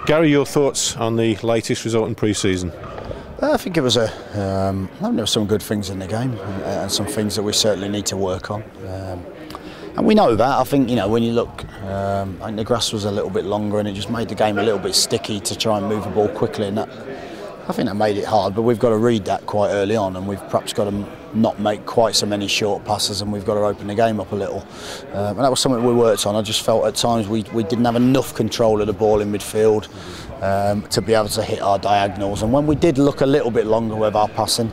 Gary, your thoughts on the latest result in pre-season? I think it was there were some good things in the game and some things that we certainly need to work on. And we know that. I think, when you look, I think the grass was a little bit longer and it just made the game a little bit sticky to try and move the ball quickly, and I think that made it hard, but we've got to read that quite early on, and we've perhaps got to not make quite so many short passes, and we've got to open the game up a little. And that was something we worked on. I just felt at times we didn't have enough control of the ball in midfield to be able to hit our diagonals. And when we did look a little bit longer with our passing,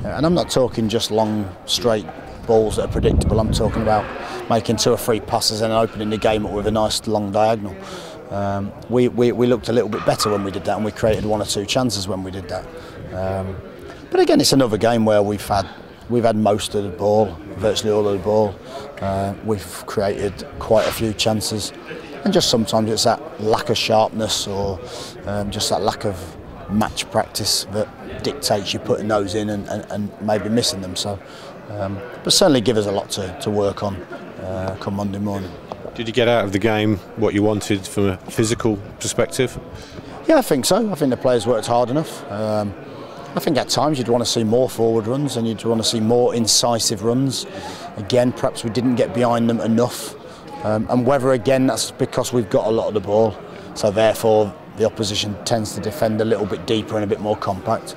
and I'm not talking just long, straight balls that are predictable, I'm talking about making 2 or 3 passes and opening the game up with a nice long diagonal. We looked a little bit better when we did that, and we created 1 or 2 chances when we did that. But again, it's another game where we've had most of the ball, virtually all of the ball. We've created quite a few chances, and just sometimes it's that lack of sharpness or just that lack of match practice that dictates you putting those in and maybe missing them. So, but certainly give us a lot to work on come Monday morning. Did you get out of the game what you wanted from a physical perspective? Yeah, I think so. I think the players worked hard enough. I think at times you'd want to see more forward runs and you'd want to see more incisive runs. Again, perhaps we didn't get behind them enough. And whether, again, that's because we've got a lot of the ball, so therefore the opposition tends to defend a little bit deeper and a bit more compact.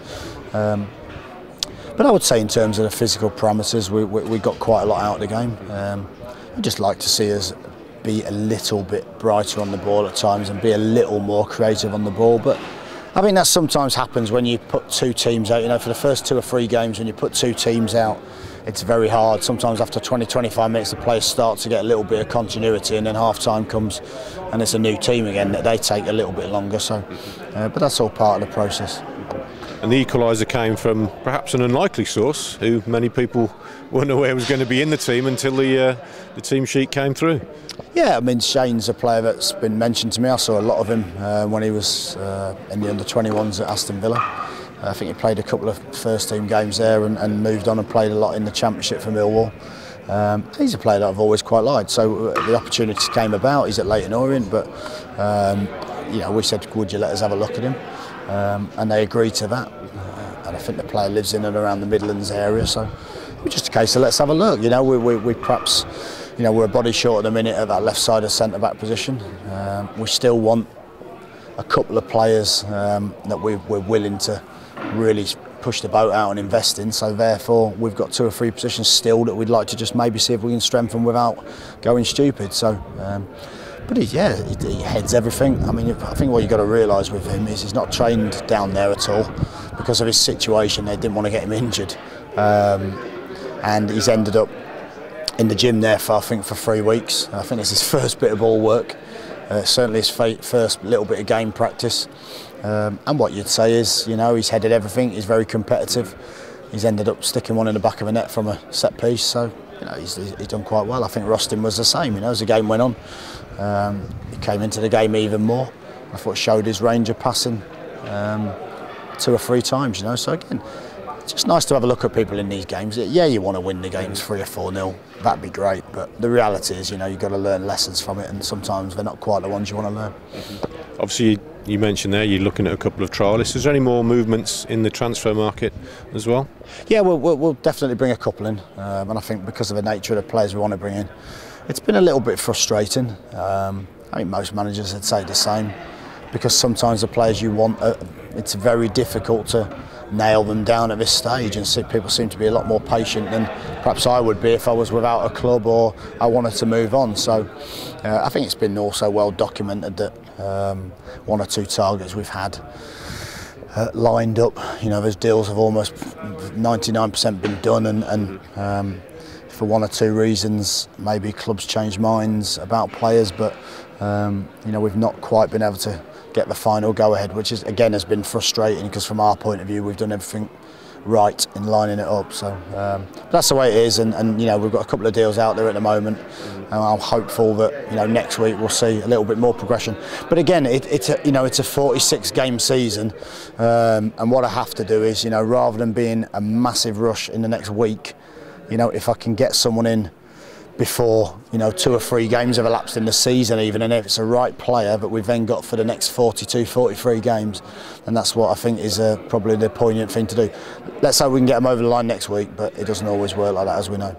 But I would say in terms of the physical parameters, we got quite a lot out of the game. I'd just like to see us be a little bit brighter on the ball at times and be a little more creative on the ball. But I think that sometimes happens when you put 2 teams out. For the first 2 or 3 games, when you put 2 teams out, it's very hard. Sometimes after 20-25 minutes, the players start to get a little bit of continuity, and then half-time comes and it's a new team again. That they take a little bit longer. So, but that's all part of the process. And the equaliser came from perhaps an unlikely source, who many people weren't aware was going to be in the team until the team sheet came through. Yeah, I mean, Shane's a player that's been mentioned to me. I saw a lot of him when he was in the under-21s at Aston Villa. I think he played a couple of first-team games there and moved on and played a lot in the Championship for Millwall. He's a player that I've always quite liked. So the opportunity came about. He's at Leyton Orient, but we said, would you let us have a look at him? And they agreed to that. And I think the player lives in and around the Midlands area, so it was just a case of let's have a look. We perhaps, we're a body short at the minute at that left side of centre-back position. We still want a couple of players that we're willing to really push the boat out and invest in, so therefore we've got 2 or 3 positions still that we'd like to just maybe see if we can strengthen without going stupid. So. But he heads everything. I mean, I think what you've got to realise with him is he's not trained down there at all because of his situation. They didn't want to get him injured, and he's ended up in the gym there for 3 weeks. I think it's his first bit of ball work, certainly his first little bit of game practice. And what you'd say is, he's headed everything. He's very competitive. He's ended up sticking one in the back of a net from a set piece. So he's done quite well. I think Rostin was the same. As the game went on. He came into the game even more. I thought showed his range of passing 2 or 3 times, So again, it's just nice to have a look at people in these games. Yeah, you want to win the games 3 or 4-0. That'd be great. But the reality is, you've got to learn lessons from it, and sometimes they're not quite the ones you want to learn. Obviously, you mentioned there you're looking at a couple of trialists. Is there any more movements in the transfer market as well? Yeah, we'll definitely bring a couple in, and I think because of the nature of the players we want to bring in, it's been a little bit frustrating. I think most managers would say the same, because sometimes the players you want, it's very difficult to nail them down at this stage, and people seem to be a lot more patient than perhaps I would be if I was without a club or I wanted to move on. So I think it's been also well documented that 1 or 2 targets we've had lined up, those deals have almost 99% been done, and for 1 or 2 reasons, maybe clubs change minds about players, but we've not quite been able to get the final go-ahead, which is again has been frustrating because from our point of view, we've done everything right in lining it up. So that's the way it is, and we've got a couple of deals out there at the moment, and I'm hopeful that next week we'll see a little bit more progression. But again, it's a 46-game season, and what I have to do is rather than being a massive rush in the next week. If I can get someone in before 2 or 3 games have elapsed in the season even, and if it's a right player that we've then got for the next 42, 43 games, and that's what I think is probably the poignant thing to do. Let's hope we can get them over the line next week, but it doesn't always work like that, as we know.